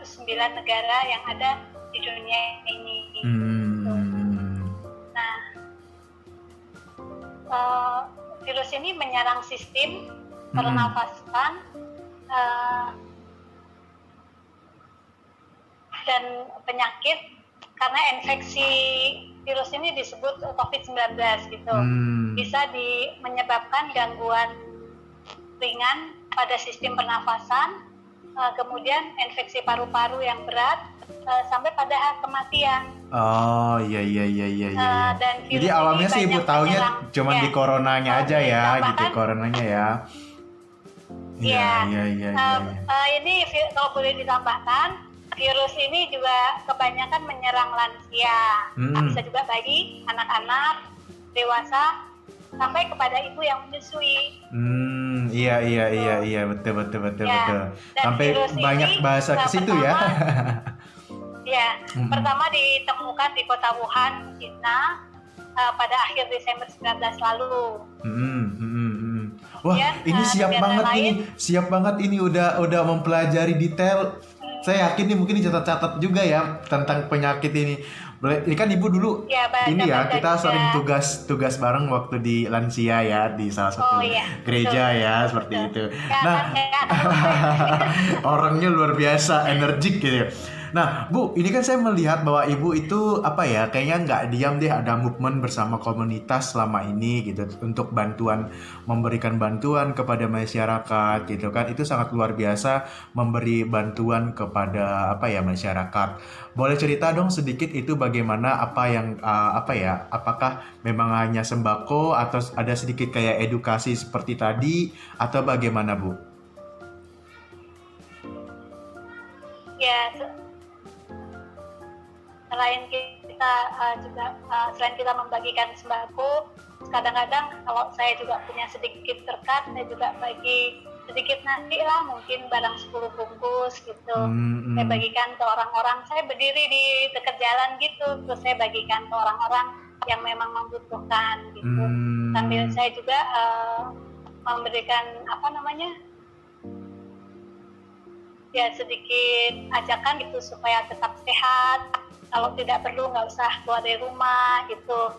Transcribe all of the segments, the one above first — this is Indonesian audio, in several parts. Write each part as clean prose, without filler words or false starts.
109 negara yang ada di dunia ini. Nah, virus ini menyerang sistem pernafasan dan penyakit karena infeksi virus ini disebut COVID-19 gitu. Bisa menyebabkan gangguan ringan pada sistem pernafasan, kemudian infeksi paru-paru yang berat, sampai pada kematian. Oh iya. Dan Jadi awalnya sih Ibu taunya cuma di coronanya aja ya, gitu coronanya ya. Iya. Ini kalau boleh ditambahkan, virus ini juga kebanyakan menyerang lansia, bisa juga bayi, anak-anak, dewasa, sampai kepada ibu yang menyusui. Iya, betul. Sampai banyak bahasa ke situ ya. Ya, pertama ditemukan di kota Wuhan, China, pada akhir Desember 19 lalu. Wah, ini siap banget ini udah mempelajari detail. Saya yakin nih mungkin dicatat-catat juga ya tentang penyakit ini. Ini kan Ibu dulu kita sering tugas bareng waktu di lansia ya, di salah satu gereja ya, seperti itu. Nah, orangnya luar biasa energik gitu. Nah, Bu, ini kan saya melihat bahwa Ibu itu kayaknya nggak diam deh, ada movement bersama komunitas selama ini gitu untuk memberikan bantuan kepada masyarakat gitu kan. Itu sangat luar biasa memberi bantuan kepada masyarakat. Boleh cerita dong sedikit itu bagaimana apakah memang hanya sembako atau ada sedikit kayak edukasi seperti tadi atau bagaimana, Bu? Ya, selain kita membagikan sembako, kadang-kadang kalau saya juga punya sedikit berkat, saya juga bagi sedikit nasi lah, mungkin barang 10 bungkus gitu. Saya bagikan ke orang-orang, saya berdiri di dekat jalan gitu, terus saya bagikan ke orang-orang yang memang membutuhkan gitu. Sambil saya juga memberikan sedikit ajakan gitu supaya tetap sehat. Kalau tidak perlu nggak usah keluar dari rumah gitu.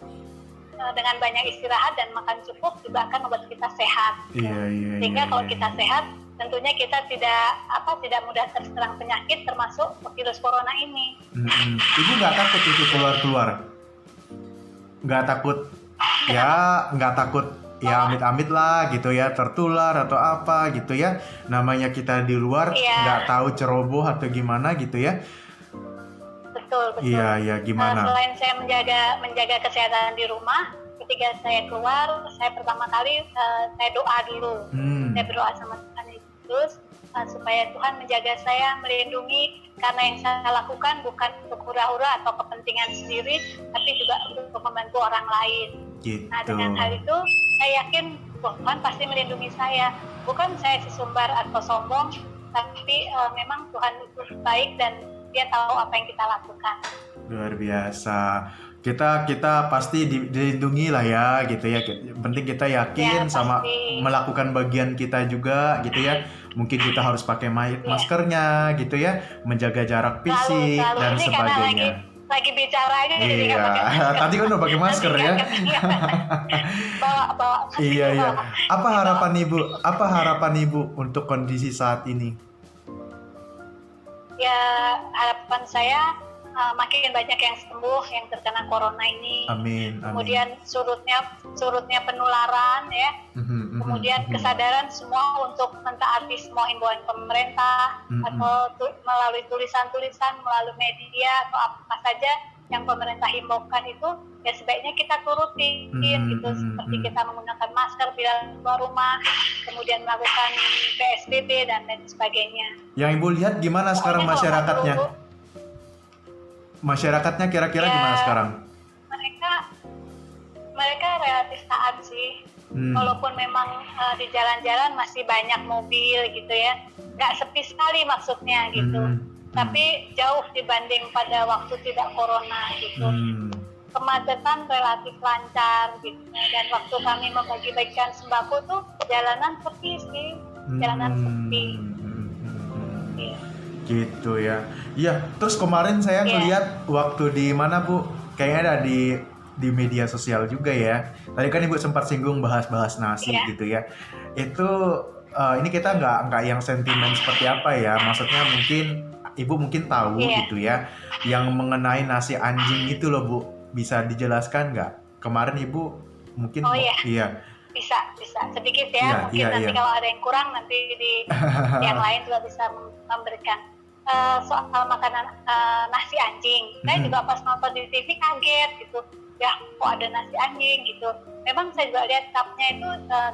Dengan banyak istirahat dan makan cukup juga akan membuat kita sehat. Sehingga kalau kita sehat, tentunya kita tidak mudah terserang penyakit termasuk virus corona ini. Ibu nggak takut itu keluar? Nggak takut? Nggak takut ya amit-amit lah gitu ya, tertular atau apa gitu ya. Namanya kita di luar nggak tahu ceroboh atau gimana gitu ya. Betul. Iya, gimana? Selain saya menjaga kesehatan di rumah, ketika saya keluar, saya pertama kali saya doa dulu. Saya berdoa sama Tuhan Yesus supaya Tuhan menjaga saya, melindungi, karena yang saya lakukan bukan untuk hura-hura atau kepentingan sendiri, tapi juga untuk membantu orang lain. Gitu. Nah, dengan hal itu, saya yakin Tuhan pasti melindungi saya. Bukan saya sesumbar atau sombong, tapi memang Tuhan itu baik dan Dia tahu apa yang kita lakukan. Luar biasa. Kita pasti dilindungi lah ya gitu ya. Penting kita yakin sama melakukan bagian kita juga gitu ya. Mungkin kita harus pakai maskernya gitu ya, menjaga jarak fisik dan ini sebagainya. Lagi bicara aja jadi nggak pakai masker. Tadi kan udah pakai masker ya. bawa. Iya. Apa harapan Ibu untuk kondisi saat ini? Ya, harapan saya makin banyak yang sembuh yang terkena corona ini. Amin. Kemudian surutnya penularan ya. Kemudian kesadaran semua untuk mentaati semua himbauan pemerintah atau melalui tulisan-tulisan, melalui media atau apa saja yang pemerintah himbaukan itu ya sebaiknya kita turutin gitu, seperti kita menggunakan masker bila keluar rumah, kemudian melakukan PSBB dan lain sebagainya. Yang Ibu lihat gimana sekarang masyarakatnya? Masyarakatnya kira-kira gimana sekarang? Mereka relatif taat sih. Walaupun memang di jalan-jalan masih banyak mobil gitu ya, nggak sepi sekali maksudnya gitu. Tapi jauh dibanding pada waktu tidak corona gitu. Kemacetan relatif lancar gitu. Dan waktu kami membagi-bagikan sembako tuh jalanan sepi sih, jalanan sepi. Gitu ya. Iya, terus kemarin saya ngeliat waktu di mana Bu? Kayaknya ada di media sosial juga ya. Tadi kan Ibu sempat singgung bahas-bahas nasi gitu ya. Itu ini kita nggak yang sentimen seperti apa ya. Maksudnya mungkin Ibu mungkin tahu gitu ya. Yang mengenai nasi anjing itu loh Bu. Bisa dijelaskan nggak? Kemarin Ibu mungkin iya. Bisa sedikit ya. Mungkin nanti kalau ada yang kurang nanti di yang lain juga bisa memberikan. Soal makanan nasi anjing, saya juga pas nonton di TV kaget gitu, ya kok ada nasi anjing gitu. Memang saya juga lihat cupnya itu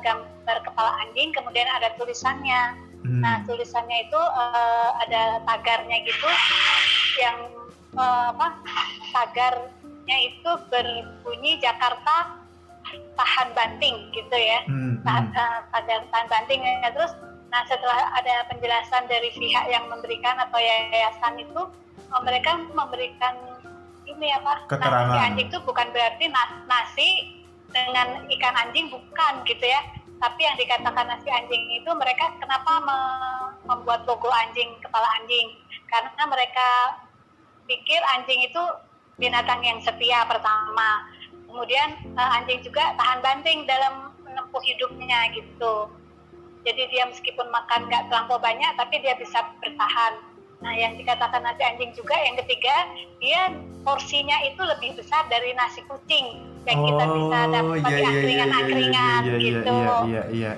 gambar kepala anjing, kemudian ada tulisannya. Nah tulisannya itu ada tagarnya gitu, yang tagarnya itu berbunyi Jakarta tahan banting gitu ya, tahan banting ya. Terus nah setelah ada penjelasan dari pihak yang memberikan atau yayasan itu, mereka memberikan ini keterangan. Nasi anjing itu bukan berarti nasi dengan ikan anjing, bukan gitu ya. Tapi yang dikatakan nasi anjing itu, mereka kenapa membuat logo anjing, kepala anjing? Karena mereka pikir anjing itu binatang yang setia pertama. Kemudian anjing juga tahan banting dalam menempuh hidupnya gitu. Jadi dia meskipun makan nggak terlampau banyak, tapi dia bisa bertahan. Nah, yang dikatakan nasi anjing juga, yang ketiga, dia porsinya itu lebih besar dari nasi kucing yang kita bisa dapat di angkringan-angkringan gitu.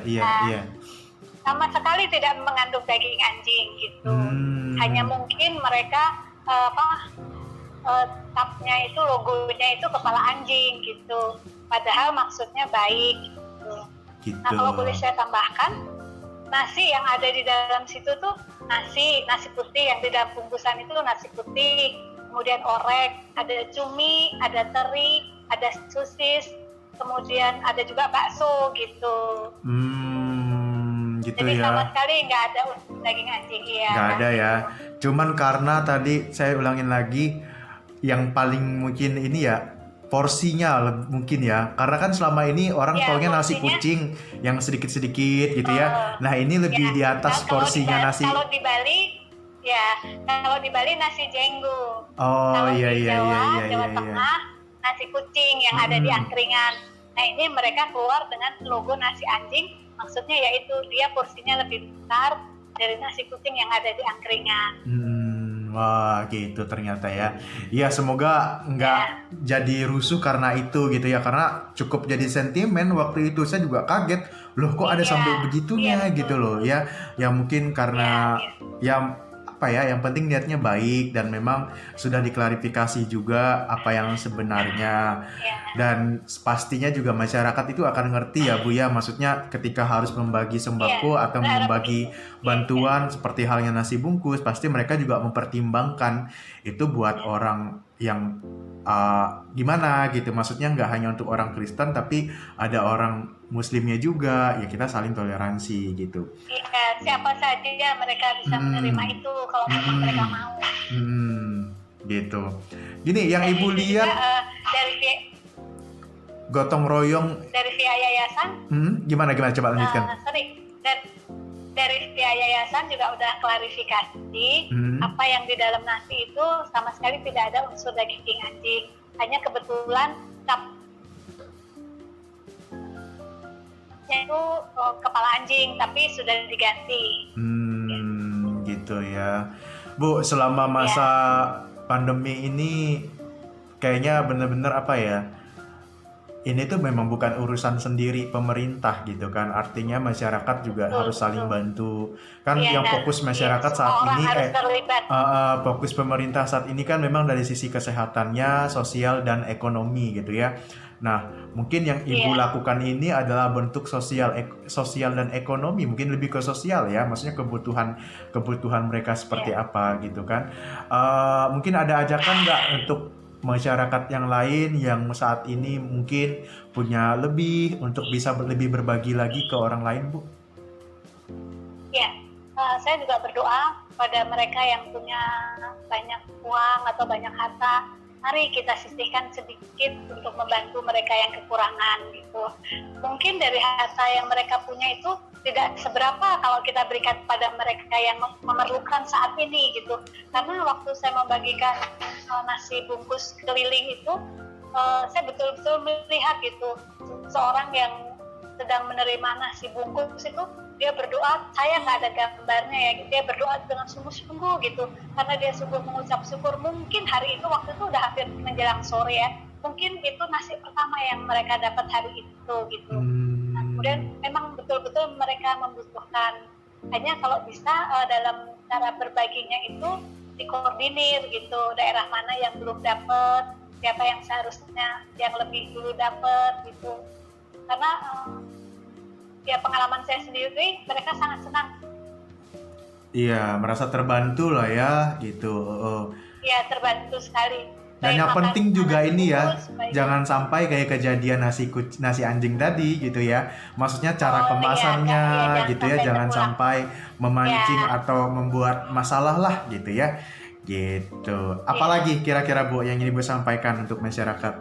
Iya. Sama sekali tidak mengandung daging anjing gitu. Hanya mungkin mereka tapnya itu, logonya itu kepala anjing gitu. Padahal maksudnya baik gitu. Nah, kalau boleh saya tambahkan, nasi yang ada di dalam situ tuh nasi putih, yang di dalam bungkusan itu nasi putih, kemudian orek, ada cumi, ada teri, ada sosis, kemudian ada juga bakso gitu. Gitu. Jadi ya. sama sekali nggak ada daging anjing ya. Nggak ada ya. Cuman karena tadi saya ulangin lagi, yang paling mungkin ini ya porsinya mungkin ya, karena kan selama ini orang taunya nasi kucing yang sedikit-sedikit gitu ya. Nah ini lebih di atas porsinya nasi. Kalau di Bali nasi jenggo. Kalau di Jawa Tengah nasi kucing yang ada di angkringan. Nah ini mereka keluar dengan logo nasi anjing, maksudnya yaitu dia porsinya lebih besar dari nasi kucing yang ada di angkringan. Wah gitu ternyata ya. Ya semoga nggak jadi rusuh karena itu gitu ya. Karena cukup jadi sentimen waktu itu. Saya juga kaget. Loh kok ada sampai begitunya gitu loh ya. Ya mungkin karena yang penting niatnya baik dan memang sudah diklarifikasi juga apa yang sebenarnya. Dan pastinya juga masyarakat itu akan ngerti ya Bu ya. Maksudnya ketika harus membagi sembako atau membagi bantuan seperti halnya nasi bungkus, pasti mereka juga mempertimbangkan itu buat orang yang gimana gitu. Maksudnya nggak hanya untuk orang Kristen, tapi ada orang Muslimnya juga, ya kita saling toleransi gitu. Iya, siapa saja mereka bisa menerima itu kalau memang mereka mau. Gitu. Gini, yang Ibu lihat dari gotong royong dari pihak yayasan. Gimana coba lanjutkan. Dari pihak yayasan juga udah klarifikasi apa yang di dalam nasi itu sama sekali tidak ada unsur daging anjing. Hanya kebetulan itu kepala anjing, tapi sudah diganti. Gitu ya. Bu, selama masa pandemi ini kayaknya bener-bener apa ya, ini tuh memang bukan urusan sendiri pemerintah gitu kan. Artinya masyarakat juga harus saling bantu. Kan yang fokus masyarakat saat ini fokus pemerintah saat ini kan memang dari sisi kesehatannya, sosial dan ekonomi gitu ya. Nah, mungkin yang Ibu lakukan ini adalah bentuk sosial dan ekonomi, mungkin lebih ke sosial ya, maksudnya kebutuhan mereka seperti apa gitu kan. Mungkin ada ajakan nggak untuk masyarakat yang lain yang saat ini mungkin punya lebih untuk bisa lebih berbagi lagi ke orang lain, Bu? Ya, saya juga berdoa pada mereka yang punya banyak uang atau banyak harta. mari kita sisihkan sedikit untuk membantu mereka yang kekurangan gitu. Mungkin dari harta yang mereka punya itu tidak seberapa kalau kita berikan kepada mereka yang memerlukan saat ini gitu. Karena waktu saya membagikan nasi bungkus keliling itu, saya betul-betul melihat gitu seorang yang sedang menerima nasi bungkus itu, dia berdoa, saya nggak ada gambarnya ya, dia berdoa dengan sungguh-sungguh gitu, karena dia sungguh mengucap syukur. Mungkin hari itu waktu itu udah hampir menjelang sore ya, mungkin itu nasi pertama yang mereka dapat hari itu gitu. Nah, kemudian memang betul-betul mereka membutuhkan, hanya kalau bisa dalam cara berbaginya itu dikoordinir gitu, daerah mana yang belum dapat, siapa yang seharusnya yang lebih dulu dapat gitu. Karena ya pengalaman saya sendiri, mereka sangat senang. Iya, merasa terbantu lah ya gitu. Iya, terbantu sekali. Dan yang penting juga ini ya, jangan sampai kayak kejadian nasi anjing tadi gitu ya. Maksudnya cara kemasannya gitu ya, jangan sampai memancing atau membuat masalah lah gitu ya. Gitu. Apalagi kira-kira Bu yang ini Bu sampaikan untuk masyarakat?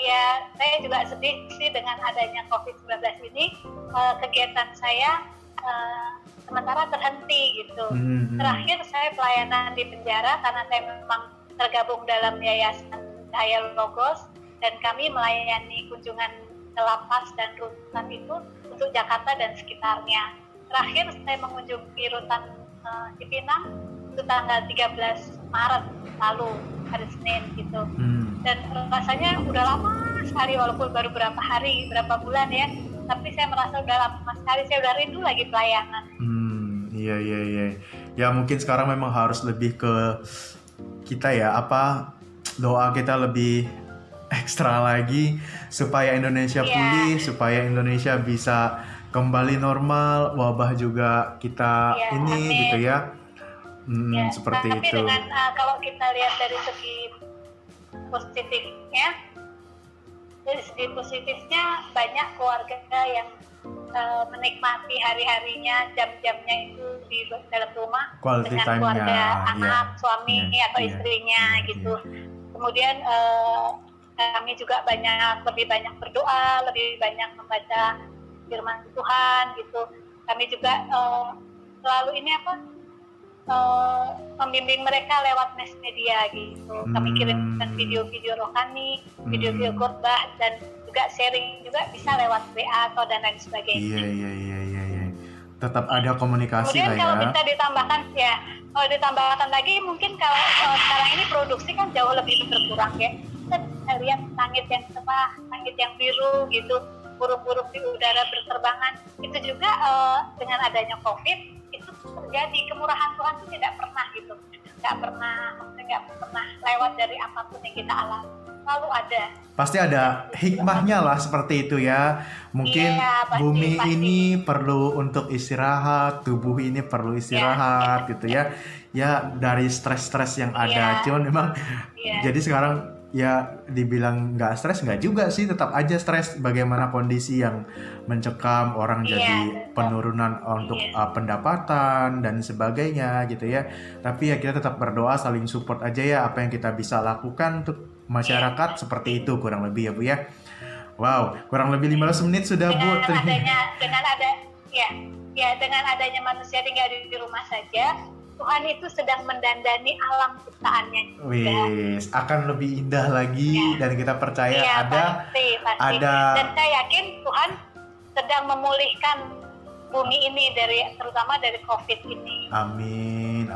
Ya, saya juga sedih sih dengan adanya COVID-19 ini. Kegiatan saya sementara terhenti gitu. Terakhir saya pelayanan di penjara karena saya memang tergabung dalam Yayasan Cahaya Logos, dan kami melayani kunjungan ke lapas dan rutan itu untuk Jakarta dan sekitarnya. Terakhir saya mengunjungi rutan Cipinang itu tanggal 13 Maret lalu, hari Senin gitu. Dan rasanya udah lama sekali, walaupun baru berapa hari, berapa bulan ya, tapi saya merasa udah lama sekali, saya udah rindu lagi pelayanan. Iya. Ya mungkin sekarang memang harus lebih ke kita ya, doa kita lebih ekstra lagi supaya Indonesia pulih, supaya Indonesia bisa kembali normal, wabah juga kita amin. Gitu ya. Seperti tapi itu. Dengan kalau kita lihat dari segi positifnya, banyak keluarga yang menikmati hari-harinya, jam-jamnya itu di dalam rumah quality dengan keluarga, anak, suami atau istrinya gitu. Kemudian kami juga lebih banyak berdoa, lebih banyak membaca firman Tuhan gitu. Kami juga selalu membimbing mereka lewat mass media gitu. Kami kirimkan video-video rohani, video-video khotbah, dan juga sharing juga bisa lewat WA atau dan lain sebagainya. Iya. Tetap ada komunikasi. Kemudian lah ya. Kalau bisa kalau ditambahkan lagi, mungkin kalau sekarang ini produksi kan jauh lebih berkurang ya. Kita bisa lihat langit yang cerah, langit yang biru gitu, burung-burung di udara berterbangan. Itu juga dengan adanya COVID itu terjadi. Kemurahan Tuhan itu tidak pernah gitu, nggak pernah lewat dari apapun yang kita alami, selalu ada. Pasti ada hikmahnya lah seperti itu ya. Mungkin bumi ini perlu untuk istirahat, tubuh ini perlu istirahat gitu ya. Ya dari stres-stres yang ada. Cuman memang jadi sekarang ya dibilang nggak stres, nggak juga sih, tetap aja stres. Bagaimana kondisi yang mencekam orang, jadi penurunan untuk pendapatan dan sebagainya gitu ya. Tapi ya kita tetap berdoa, saling support aja ya, apa yang kita bisa lakukan untuk masyarakat seperti itu kurang lebih ya Bu ya. Wow, kurang lebih 15 menit sudah Bu. Dengan adanya manusia tinggal di rumah saja, Tuhan itu sedang mendandani alam ciptaannya juga. Akan lebih indah lagi dan kita percaya pasti. Dan saya yakin Tuhan sedang memulihkan bumi ini terutama dari COVID ini. Amin.